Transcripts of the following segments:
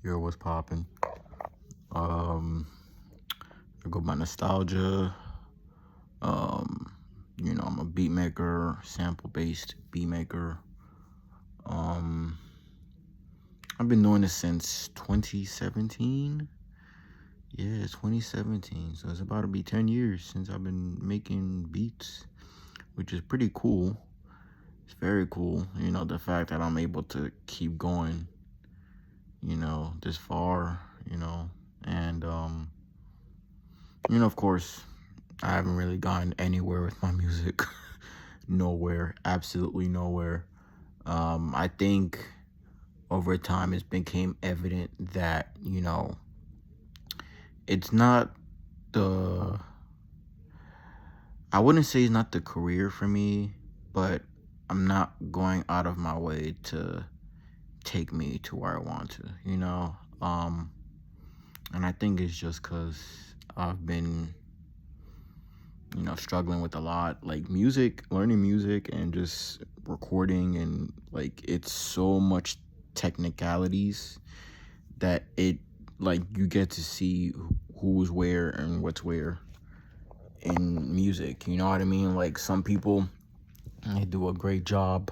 Yo, what's poppin'? I go by nostalgia. Um, I'm a beat maker, sample-based beat maker. Um, I've been doing this since 2017. Yeah, 2017. So it's about to be 10 years since I've been making beats, which is pretty cool. It's very cool, the fact that I'm able to keep going, this far, and of course, I haven't really gotten anywhere with my music. Nowhere, absolutely nowhere. I think over time it's became evident that, it's not the, I wouldn't say it's not the career for me, but I'm not going out of my way to take me to where I want to, and I think it's just because I've been struggling with a lot, like learning music and just recording, and like it's so much technicalities that it, like, you get to see who's where and what's where in music. You know what I mean? Like, some people, they do a great job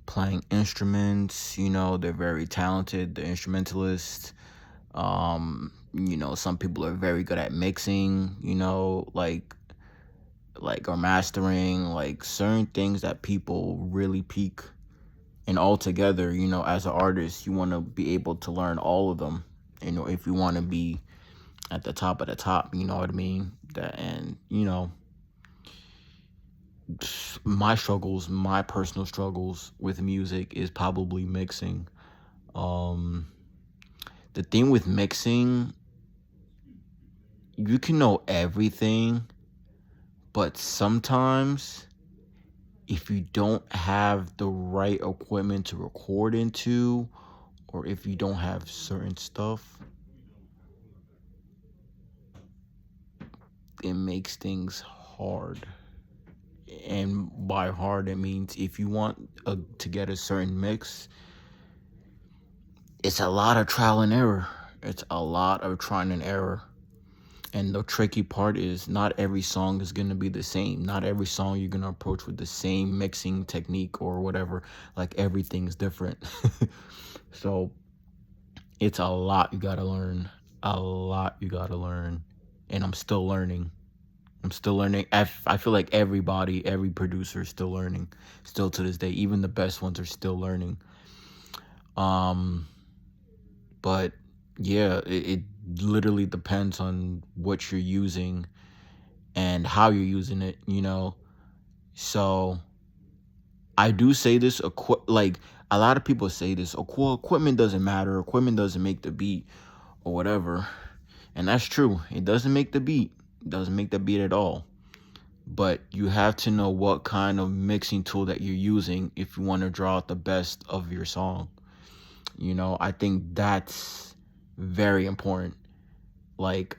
playing instruments, they're very talented, the instrumentalists. Some people are very good at mixing, or mastering, like certain things that people really peak. And altogether, as an artist, you want to be able to learn all of them, if you want to be at the top of the top, you know what I mean? And my personal struggles with music is probably mixing. um the thing with mixing, you can know everything, but sometimes if you don't have the right equipment to record into, or if you don't have certain stuff, it makes things hard. And by hard, it means if you want to get a certain mix, it's a lot of trial and error. It's a lot of trying and error. And the tricky part is not every song is going to be the same. Not every song you're going to approach with the same mixing technique or whatever. Like, everything's different. So it's a lot you got to learn. A lot you got to learn. And I'm still learning. I feel like every producer is still learning. Still to this day. Even the best ones are still learning. But yeah, it literally depends on what you're using and how you're using it, So I do say this, like, a lot of people say this, equipment doesn't matter, equipment doesn't make the beat or whatever. And that's true. It doesn't make the beat. It doesn't make the beat at all. But you have to know what kind of mixing tool that you're using if you want to draw out the best of your song. I think that's very important. Like,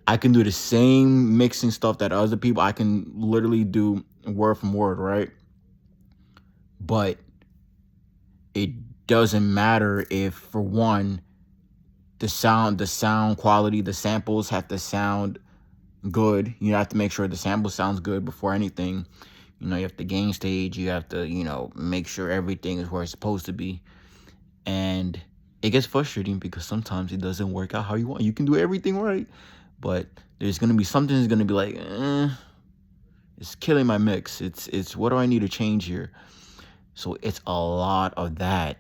I can do the same mixing stuff that other people, I can literally do word from word, right? But it doesn't matter if, for one, the sound quality, the samples have to sound good. You have to make sure the sample sounds good before anything. You have to gain stage. You have to, make sure everything is where it's supposed to be. And it gets frustrating because sometimes it doesn't work out how you want. You can do everything right, but there's going to be something that's going to be like, it's killing my mix. It's what do I need to change here? So it's a lot of that.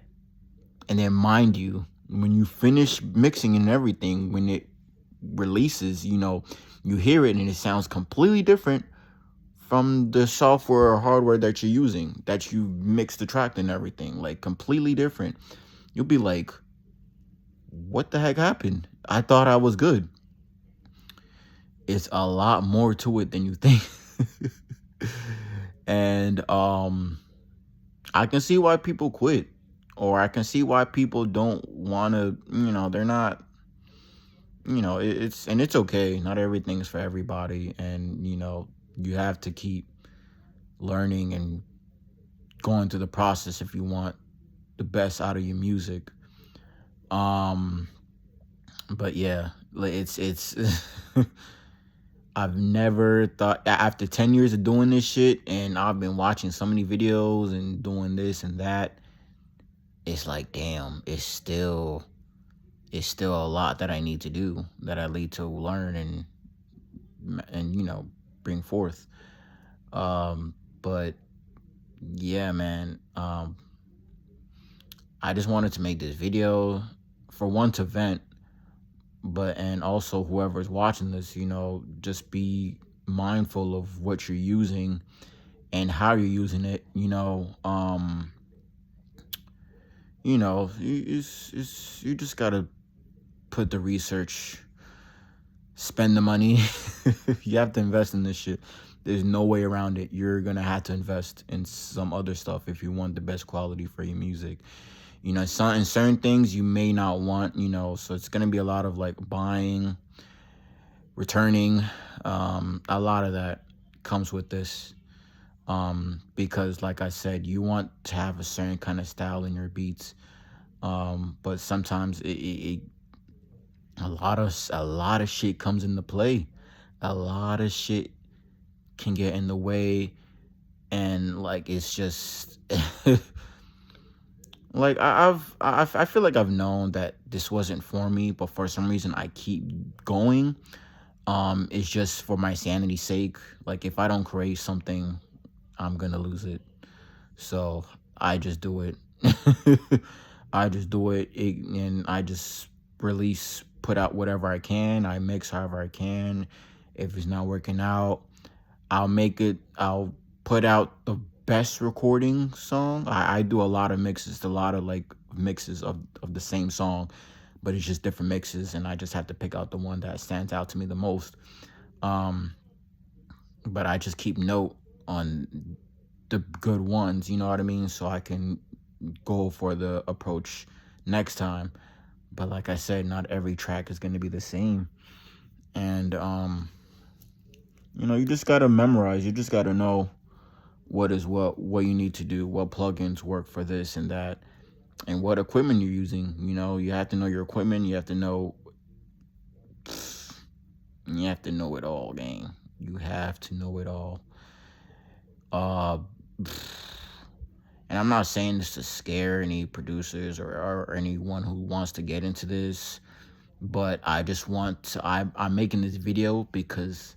And then, mind you, when you finish mixing and everything, when it releases, you hear it and it sounds completely different from the software or hardware that you're using, that you mix the track and everything, like completely different. You'll be like, what the heck happened? I thought I was good. It's a lot more to it than you think. And I can see why people quit, or I can see why people don't want to, they're not, it's okay. Not everything is for everybody. And, you have to keep learning and going through the process if you want the best out of your music. Um, but yeah, like it's I've never thought after 10 years of doing this shit and I've been watching so many videos and doing this and that, it's like damn, it's still a lot that I need to do, that I need to learn and bring forth. But yeah, man, I just wanted to make this video for one to vent, but and also whoever's watching this, just be mindful of what you're using and how you're using it. You just gotta put the research, spend the money. You have to invest in this shit. There's no way around it. You're gonna have to invest in some other stuff if you want the best quality for your music. In certain things you may not want, so it's gonna be a lot of like buying, returning. A lot of that comes with this. Because like I said, you want to have a certain kind of style in your beats. But sometimes a lot of shit comes into play. A lot of shit can get in the way, and like it's just like I feel like I've known that this wasn't for me, but for some reason I keep going. It's just for my sanity's sake. Like if I don't create something, I'm gonna lose it. So I just do it. I just do it, and I just put out whatever I can. I mix however I can. If it's not working out, I'll put out the best recording song. I do a lot of mixes, a lot of like mixes of the same song, but it's just different mixes, and I just have to pick out the one that stands out to me the most. Um, but I just keep note on the good ones, you know what I mean? So I can go for the approach next time. But like I said, not every track is going to be the same. And you just got to memorize. You just got to know what you need to do, what plugins work for this and that, and what equipment you're using. You have to know your equipment. You have to know it all, gang. You have to know it all. Uh, and I'm not saying this to scare any producers or anyone who wants to get into this, but I just want to, I'm making this video because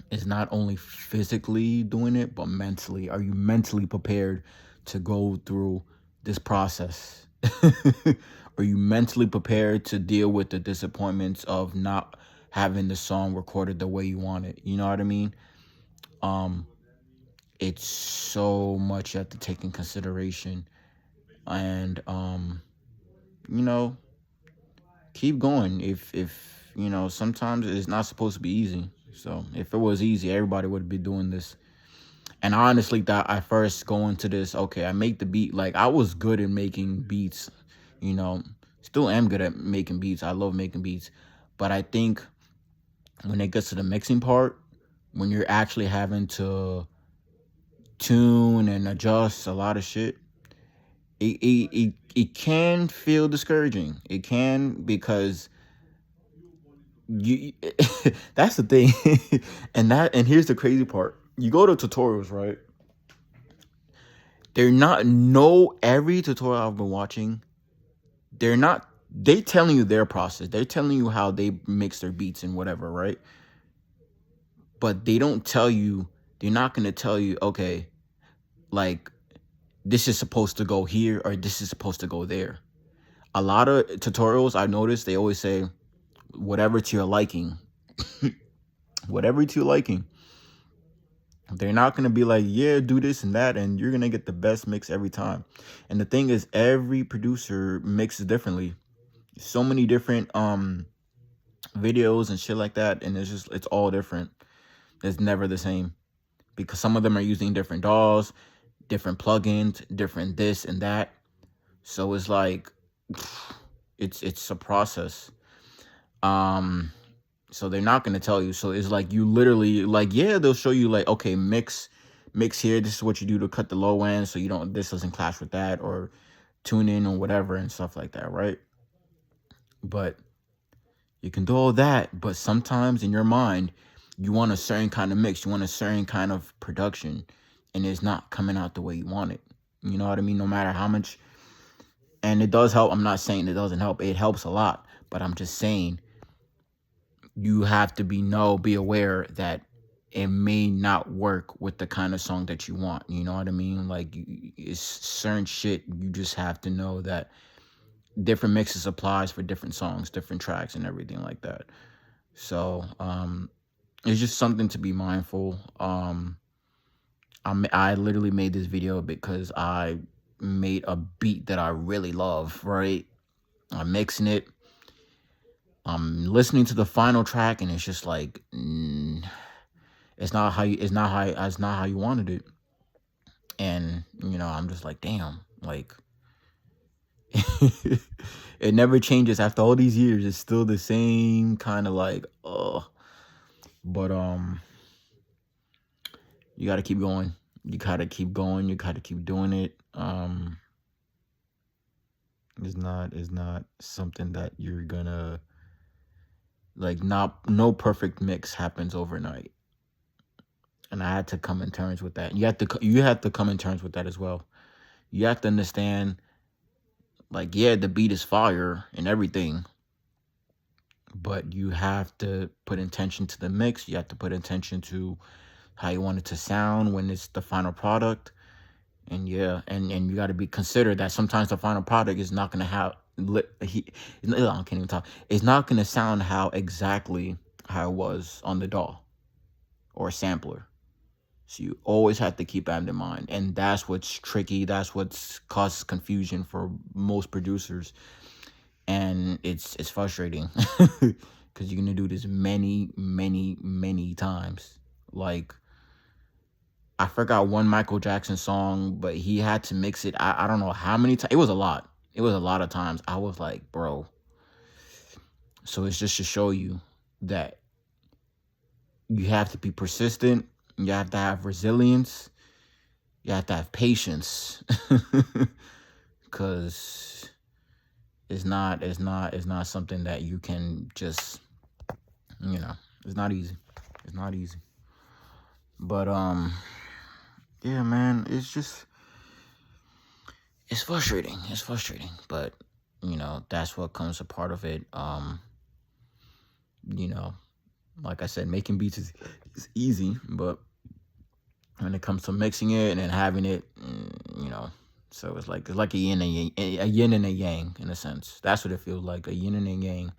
it's not only physically doing it, but mentally. Are you mentally prepared to go through this process? Are you mentally prepared to deal with the disappointments of not having the song recorded the way you want it? You know what I mean? Um, it's so much you have to take in consideration, and you know, keep going. If sometimes it's not supposed to be easy. So if it was easy, everybody would be doing this. And I honestly thought I first go into this, okay, I make the beat. Like I was good at making beats, you know, still am good at making beats. I love making beats. But I think when it gets to the mixing part, when you're actually having to tune and adjust a lot of shit, it can feel discouraging. It can, because you that's the thing. And here's the crazy part. You go to tutorials, right? They're not no every tutorial I've been watching, they telling you their process. They're telling you how they mix their beats and whatever, right? But they're not going to tell you, okay, like this is supposed to go here or this is supposed to go there. A lot of tutorials I noticed, they always say whatever to your liking. Whatever to your liking. They're not going to be like, yeah, do this and that, and you're going to get the best mix every time. And the thing is, every producer mixes differently. So many different videos and shit like that, and it's all different. It's never the same, because some of them are using different DAWs, different plugins, different this and that. So it's like it's a process. So they're not going to tell you. So it's like you literally, like, yeah, they'll show you like, okay, mix here, this is what you do to cut the low end so this doesn't clash with that, or tune in or whatever and stuff like that, right? But you can do all that, but sometimes in your mind, you want a certain kind of mix, you want a certain kind of production, and it's not coming out the way you want it. You know what I mean? No matter how much, and it does help. I'm not saying it doesn't help. It helps a lot, but I'm just saying you have to be aware that it may not work with the kind of song that you want. You know what I mean? Like, it's certain shit. You just have to know that different mixes applies for different songs, different tracks, and everything like that. So it's just something to be mindful. I literally made this video because I made a beat that I really love, right? I'm mixing it. I'm listening to the final track, and it's just like, it's not how you wanted it. And I'm just like, damn, like, it never changes after all these years. It's still the same kind of like, but you got to keep going. You got to keep going. You got to keep doing it. It's not something that you're gonna like. No perfect mix happens overnight, and I had to come in terms with that. You have to come in terms with that as well. You have to understand, like, yeah, the beat is fire and everything, but you have to put intention to the mix. You have to put intention to how you want it to sound when it's the final product. And yeah, and you got to be considered that sometimes the final product is not going to have I can't even talk. It's not going to sound exactly how it was on the DAW or sampler. So you always have to keep that in mind, and that's what's tricky. That's what's causes confusion for most producers, and it's frustrating because you're gonna do this many, many, many times. Like, I forgot one Michael Jackson song, but he had to mix it. I don't know how many times. It was a lot. It was a lot of times. I was like, bro. So it's just to show you that you have to be persistent. You have to have resilience. You have to have patience. Because it's not something that you can just, it's not easy. It's not easy. But yeah, man, it's frustrating. It's frustrating, but that's what comes a part of it. You know, like I said, making beats is easy, but when it comes to mixing it and then having it, so it's like a yin and a yang in a sense. That's what it feels like, a yin and a yang.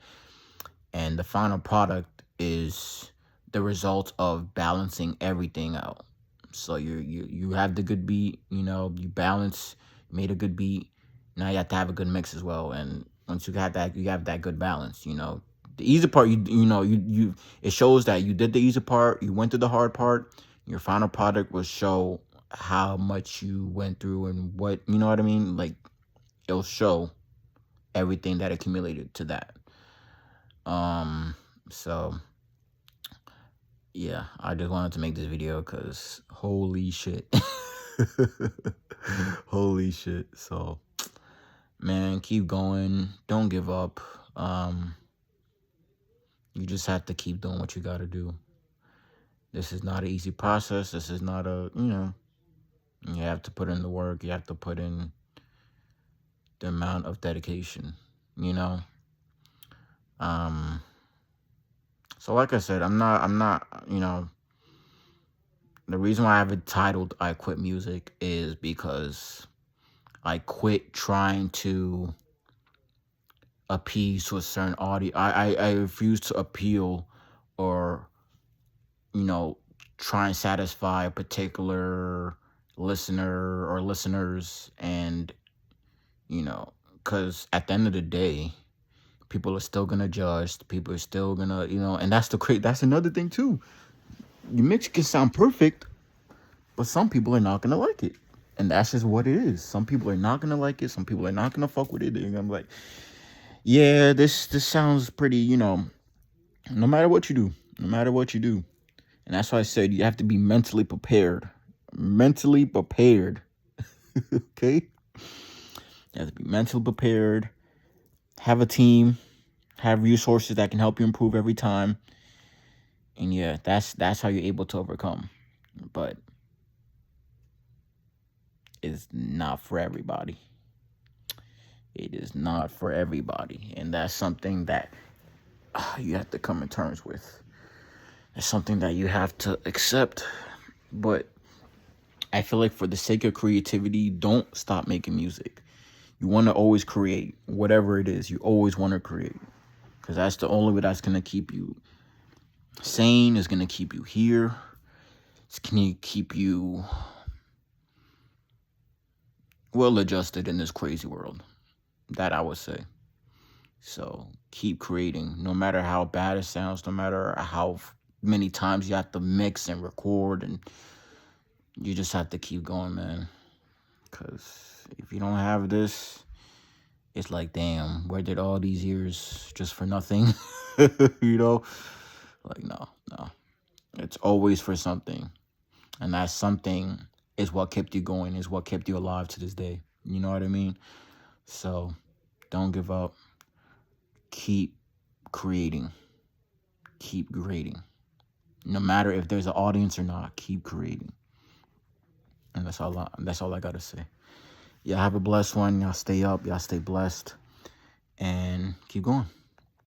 And the final product is the result of balancing everything out. So you have the good beat, you balance, made a good beat. Now you have to have a good mix as well. And once you have that good balance. The easy part, it shows that you did the easy part, you went through the hard part. Your final product will show how much you went through and what, you know what I mean? Like, it'll show everything that accumulated to that. So yeah, I just wanted to make this video because holy shit. Holy shit. So, man, keep going. Don't give up. You just have to keep doing what you got to do. This is not an easy process. This is not you have to put in the work. You have to put in the amount of dedication, So like I said, I'm not, the reason why I have it titled I Quit Music is because I quit trying to appease to a certain audience. I refuse to appeal or, try and satisfy a particular listener or listeners. And, because at the end of the day, people are still gonna judge. People are still gonna, and that's another thing too. Your mix can sound perfect, but some people are not gonna like it, and that's just what it is. Some people are not gonna like it. Some people are not gonna fuck with it. They're gonna be like, yeah, this sounds pretty. No matter what you do, no matter what you do, and that's why I said you have to be mentally prepared. Mentally prepared. Okay, you have to be mentally prepared. Have a team. have resources that can help you improve every time. And yeah, that's how you're able to overcome. But it's not for everybody. It is not for everybody. And that's something that you have to come in terms with. It's something that you have to accept. But I feel like for the sake of creativity, don't stop making music. You want to always create, whatever it is. You always want to create, because that's the only way that's going to keep you sane, is going to keep you here. It's going to keep you well adjusted in this crazy world, that I would say. So keep creating, no matter how bad it sounds, no matter how many times you have to mix and record, and you just have to keep going, man. Because if you don't have this, it's like, damn, where did all these years just for nothing? you know? Like, no, no. It's always for something. And that something is what kept you going, is what kept you alive to this day. You know what I mean? So don't give up. Keep creating. Keep creating. No matter if there's an audience or not, keep creating. And that's all I gotta say. Y'all have a blessed one. Y'all stay up. Y'all stay blessed. And keep going.